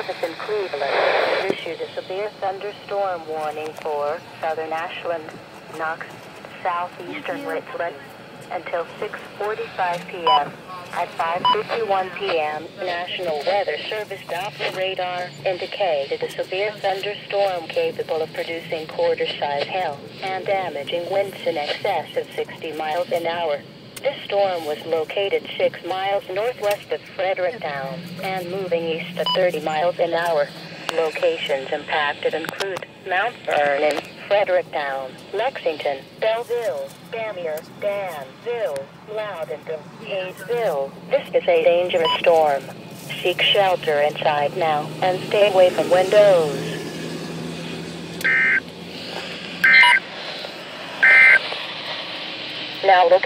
office in Cleveland has issued a severe thunderstorm warning for southern Ashland, Knox, southeastern Richland until 6:45 p.m. At 5:51 p.m., National Weather Service Doppler radar indicated a severe thunderstorm capable of producing quarter-size hail and damaging winds in excess of 60 miles an hour. This storm was located 6 miles northwest of Fredericktown and moving east at 30 miles an hour. Locations impacted include Mount Vernon, Fredericktown, Lexington, Belleville, Bamier, Danville, Loudonville, Hayesville. This is a dangerous storm. Seek shelter inside now and stay away from windows. Now look